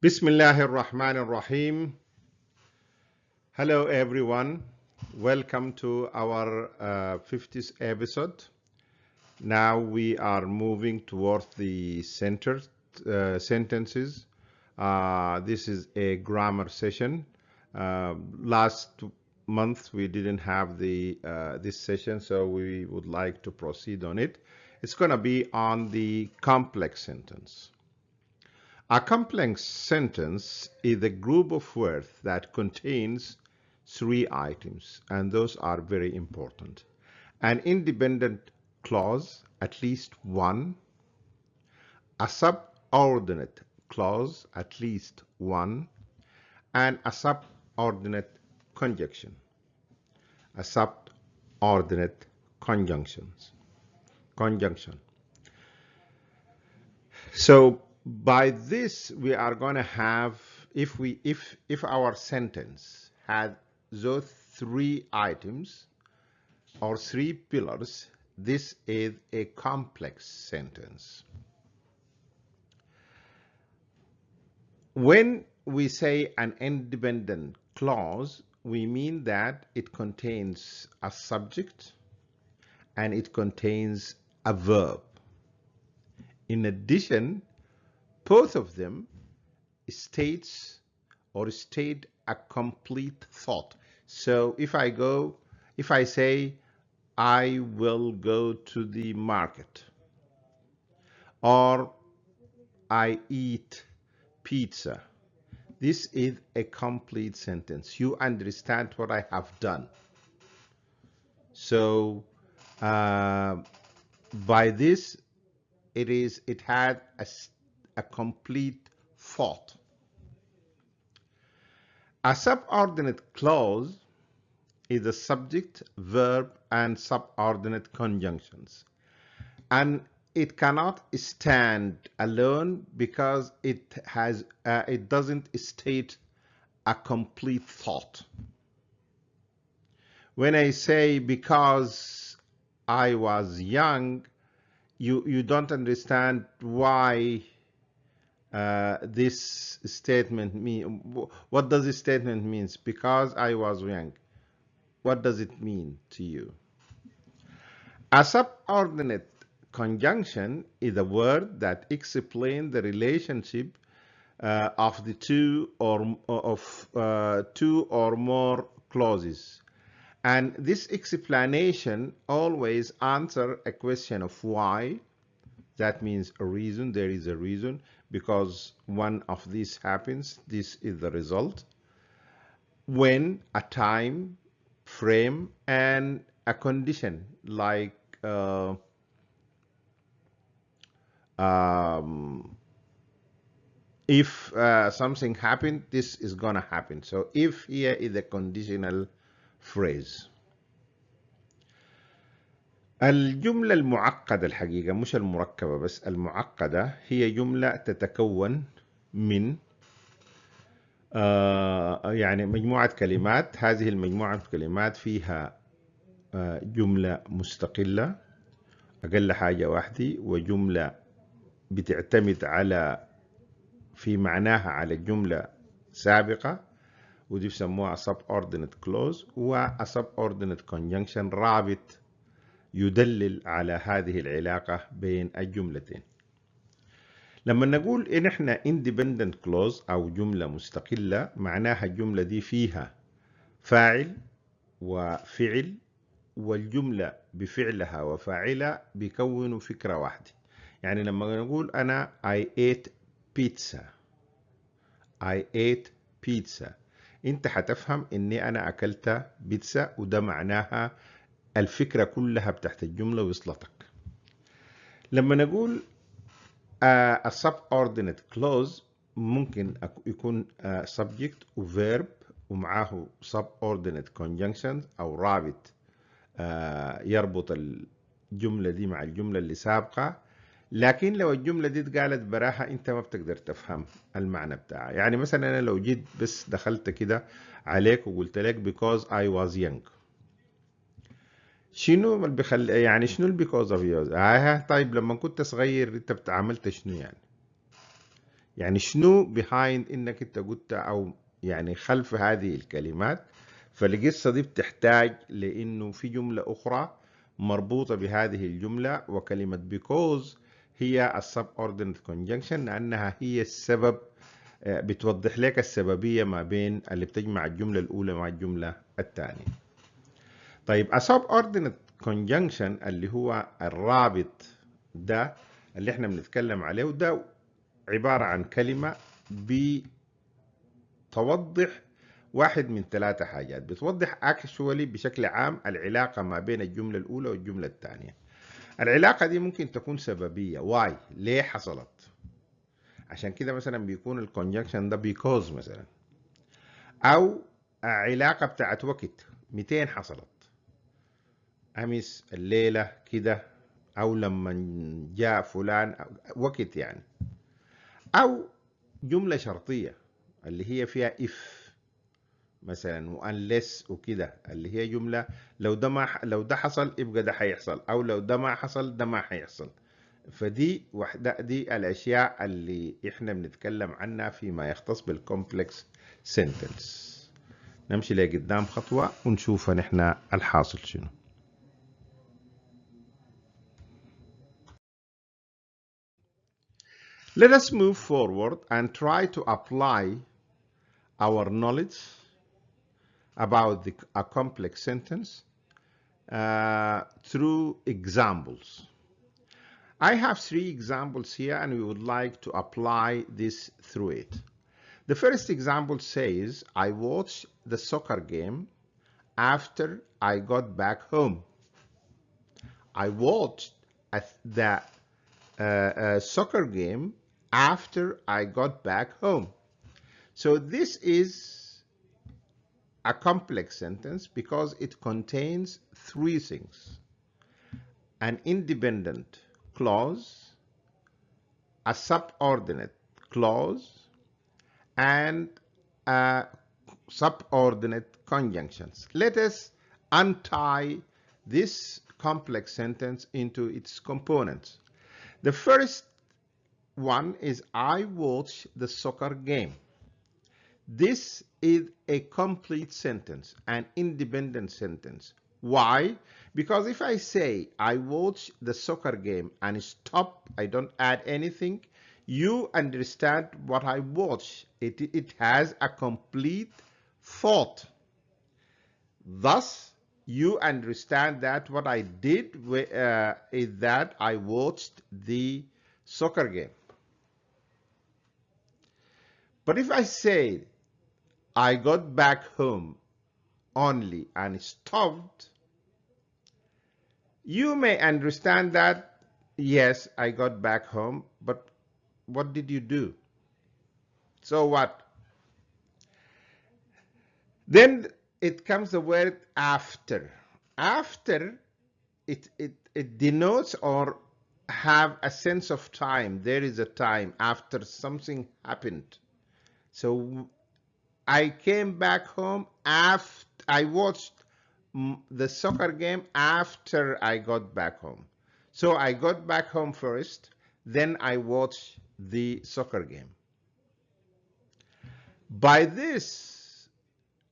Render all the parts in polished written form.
Bismillahir Rahmanir Rahim. Hello, everyone. Welcome to our 50th episode. Now we are moving towards the centered sentences. This is a grammar session. Last month we didn't have this session, so we would like to proceed on it. It's going to be on the complex sentence. A complex sentence is a group of words that contains three items, and those are very important. An independent clause, at least one, a subordinate clause, at least one, and a subordinate conjunction. A subordinate conjunction. So by this we are going to have, if our sentence had those three items or three pillars, this is a complex sentence. When we say an independent clause, we mean that it contains a subject and it contains a verb. In addition, both of them state a complete thought. So if I say I will go to the market, or I eat pizza, this is a complete sentence. You understand what I have done. So by this, it had a complete thought. A subordinate clause is the subject, verb, and subordinate conjunctions. And it cannot stand alone because it doesn't state a complete thought. When I say because I was young, you don't understand why this statement mean. What does this statement means? Because I was young. What does it mean to you? A subordinate conjunction is a word that explains the relationship of the two or more clauses. And this explanation always answers a question of why. That means a reason. There is a reason. Because one of these happens, this is the result. When, a time, frame, and a condition, like if something happened, this is gonna happen. So if here is a conditional phrase. الجملة المعقدة الحقيقة، مش المركبة بس، المعقدة هي جملة تتكون من يعني مجموعة كلمات. هذه المجموعة الكلمات فيها جملة مستقلة أقل حاجة واحدة، وجملة بتعتمد في معناها على الجملة سابقة، ودي بسموها subordinate clause، و subordinate conjunction، رابط يدلل على هذه العلاقة بين الجملتين. لما نقول إن إحنا independent clause أو جملة مستقلة، معناها الجملة دي فيها فاعل وفعل، والجملة بفعلها وفاعلها بيكونوا فكرة واحدة. يعني لما نقول أنا I ate pizza، أنت هتفهم إني أنا أكلت بيتزا، وده معناها الفكرة كلها بتحت الجملة وصلتك. لما نقول a subordinate clause، ممكن يكون subject و verb ومعاه subordinate conjunctions أو رابط يربط الجملة دي مع الجملة اللي سابقة. لكن لو الجملة دي اتقالت براها انت ما بتقدر تفهم المعنى بتاعها. يعني مثلا انا لو جيت بس دخلت كده عليك وقلت لك because I was young، شنو يعني شنو because of you؟ طيب لما كنت صغير انت عملت شنو يعني؟ يعني شنو behind انك انت قلت او يعني خلف هذه الكلمات. فالقصة دي بتحتاج لانه في جملة اخرى مربوطة بهذه الجملة، وكلمة because هي subordinate conjunction لانها هي السبب، بتوضح لك السببية ما بين اللي بتجمع الجملة الاولى مع الجملة الثانية. طيب subordinate conjunction اللي هو الرابط ده اللي احنا بنتكلم عليه، وده عبارة عن كلمة بتوضح واحد من ثلاثة حاجات. بتوضح actually بشكل عام العلاقة ما بين الجملة الأولى والجملة الثانية. العلاقة دي ممكن تكون سببية، why، ليه حصلت. عشان كده مثلا بيكون الكونجكشن ده because مثلا، أو علاقة بتاعت وقت، 200 حصلت أمس الليلة كده، أو لما جاء فلان، وقت يعني. أو جملة شرطية اللي هي فيها if مثلا unless وكده، اللي هي جملة لو ده حصل يبقى ده هيحصل، أو لو ده ما حصل ده ما هيحصل. فدي وحدة دي الأشياء اللي إحنا بنتكلم عنها فيما يختص بالكومبلكس سنتنس. نمشي لقدام خطوة ونشوف نحن الحاصل شنو. Let us move forward and try to apply our knowledge about a complex sentence through examples. I have 3 examples here and we would like to apply this through it. The first example says, I watched the soccer game after I got back home. I watched the soccer game after I got back home. So this is a complex sentence because it contains 3 things: an independent clause, a subordinate clause, and subordinate conjunctions. Let us untie this complex sentence into its components. The first one is I watched the soccer game. This is a complete sentence, an independent sentence. Why? Because if I say I watched the soccer game and stop, I don't add anything, you understand what I watched. It has a complete thought. Thus, you understand that what I did is that I watched the soccer game. But if I say I got back home only and stopped, you may understand that, yes, I got back home, but what did you do? So what? Then it comes the word after. After, it denotes or have a sense of time. There is a time after something happened. So I came back home after I watched the soccer game after I got back home. So I got back home first, then I watched the soccer game. By this,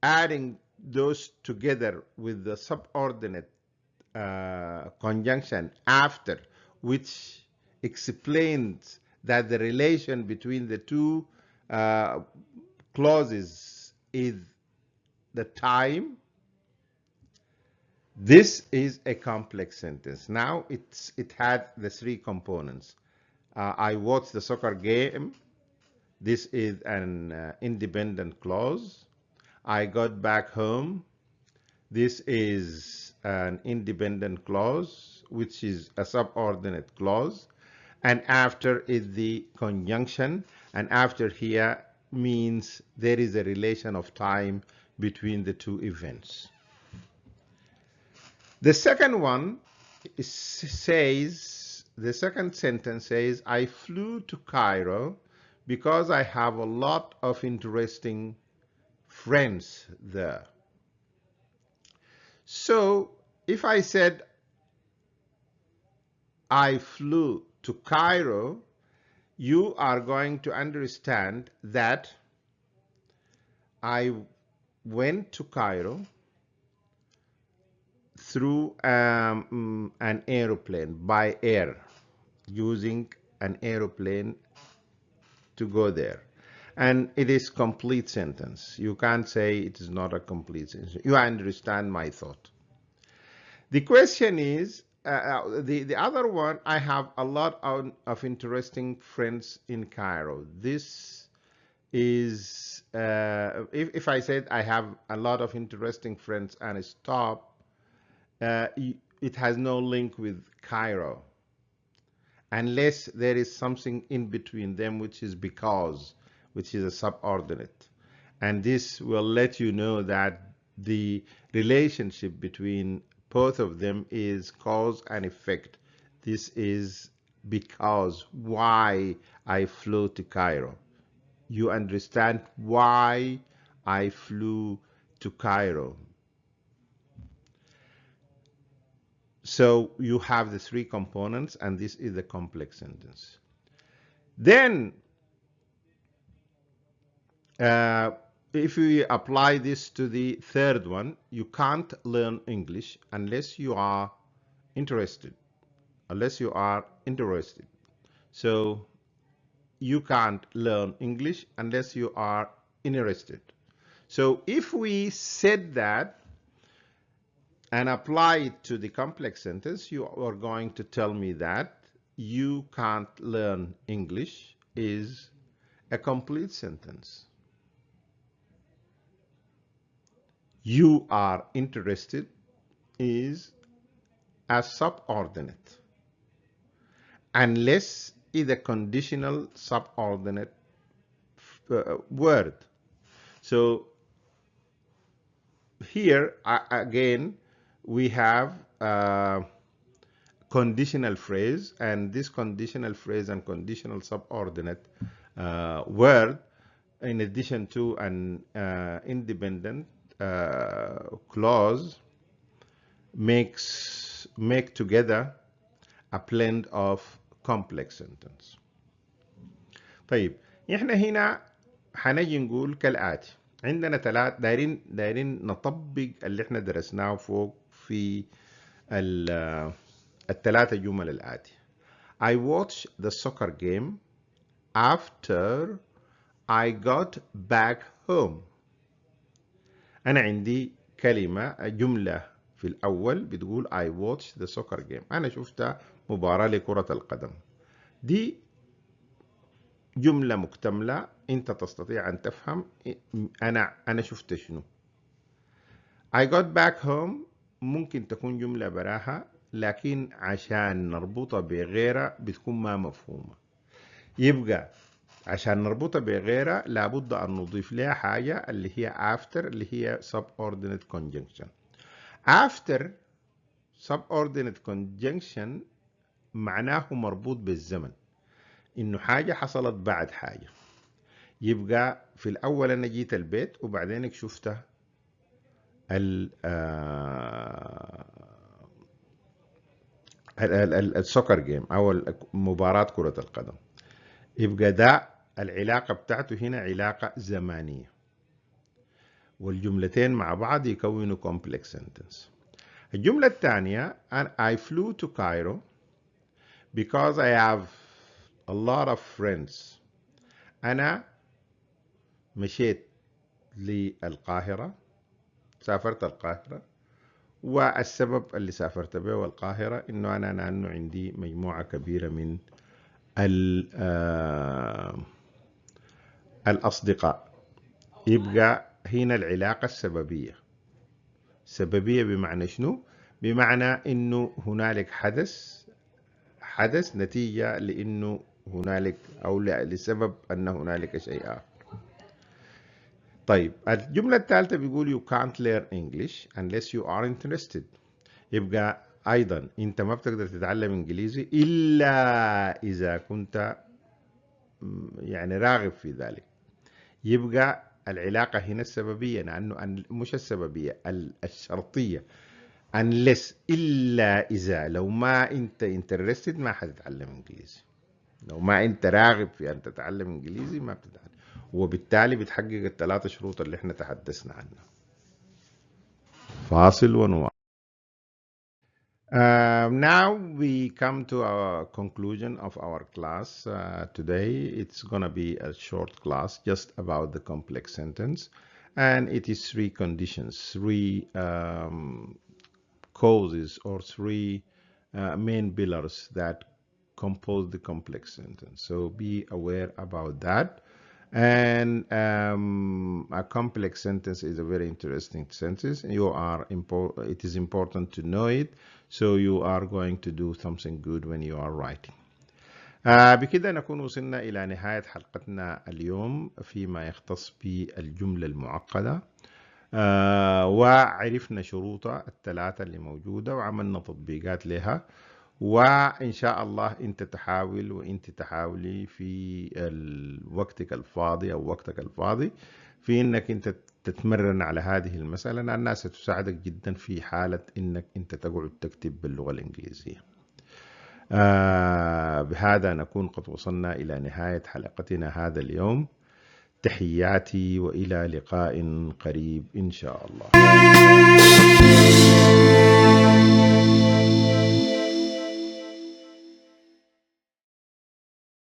adding those together with the subordinate conjunction after, which explains that the relation between the two clauses is the time. This is a complex sentence. Now it had the 3 components. I watched the soccer game. This is an independent clause. I got back home. This is an independent clause, which is a subordinate clause. And after is the conjunction. And after here means there is a relation of time between the 2 events. The second one says, the second sentence says, I flew to Cairo because I have a lot of interesting friends there. So if I said I flew to Cairo, you are going to understand that I went to Cairo through an aeroplane, by air, using an aeroplane to go there. And it is complete sentence. You can't say it is not a complete sentence. You understand my thought. The question is, the other one, I have a lot of interesting friends in Cairo. This is, if I said I have a lot of interesting friends and stop, it has no link with Cairo, unless there is something in between them, which is because, which is a subordinate. And this will let you know that the relationship between both of them is cause and effect. This is because why I flew to Cairo. You understand why I flew to Cairo. So you have the three components, and this is the complex sentence. Then, if we apply this to the third one, you can't learn English unless you are interested. So you can't learn English unless you are interested. So if we said that and apply it to the complex sentence, you are going to tell me that you can't learn English is a complete sentence. You are interested is a subordinate, unless it's a conditional subordinate word. So here again we have a conditional phrase, and this conditional phrase and conditional subordinate word, in addition to an independent clause, make together a blend of complex sentence. طيب احنا هنا هنجي نقول كالآتي. عندنا دايرين نطبق اللي احنا درسناه فوق في الثلاثة جمل الآتي. I watched the soccer game after I got back home. أنا عندي جملة في الأول بتقول I watched the soccer game. أنا شفت مباراة لكرة القدم. دي جملة مكتملة، أنت تستطيع أن تفهم أنا شفت شنو. I got back home ممكن تكون جملة براها، لكن عشان نربطها بغيرها بتكون ما مفهومة. يبقى عشان نربطها بغيرها لابد أن نضيف لها حاجة اللي هي after، اللي هي subordinate conjunction. after subordinate conjunction معناه مربوط بالزمن، إنه حاجة حصلت بعد حاجة. يبقى في الأول أنا جيت البيت وبعدين شفت السوكر جيم أو مباراة كرة القدم. يبقى ده العلاقة بتاعته هنا علاقة زمانية، والجملتين مع بعض يكونوا complex sentence. الجملة الثانية I flew to Cairo because I have a lot of friends. أنا مشيت للقاهرة، سافرت القاهرة، والسبب اللي سافرت به القاهرة إنه أنا عندي مجموعة كبيرة من الأصدقاء. يبقى هنا العلاقة السببية. سببية بمعنى شنو؟ بمعنى إنه هنالك حدث نتيجة لإنه هنالك أو لسبب أن هنالك شيء آخر. طيب الجملة الثالثة بيقول you can't learn English unless you are interested. يبقى أيضا أنت ما بتقدر تتعلم إنجليزي إلا إذا كنت يعني راغب في ذلك. يبقى العلاقة هنا السببية، لأنه مش السببية الشرطية، unless إلا إذا، لو ما أنت interested ما حتتعلم إنجليزي. لو ما أنت راغب في أن تتعلم إنجليزي ما بتتعلم، وبالتالي بتحقق الثلاثة شروط اللي احنا تحدثنا عنها. فاصل ونواصل. Now we come to our conclusion of our class. Today it's going to be a short class just about the complex sentence, and it is three conditions, three causes or three main pillars that compose the complex sentence. So be aware about that. And a complex sentence is a very interesting sentence. It is important to know it, so you are going to do something good when you are writing. بكده نكون وصلنا إلى نهاية حلقتنا اليوم فيما يختص بالجملة المعقدة. وعرفنا شروطها الثلاثة اللي موجودة وعملنا تطبيقات لها، وإن شاء الله أنت تحاول وأنت تحاولي في وقتك الفاضي أو وقتك الفاضي في أنك أنت تتمرن على هذه المسألة، لأنها ستساعدك جدا في حالة أنك أنت تقعد تكتب باللغة الإنجليزية. بهذا نكون قد وصلنا إلى نهاية حلقتنا هذا اليوم. تحياتي وإلى لقاء قريب إن شاء الله.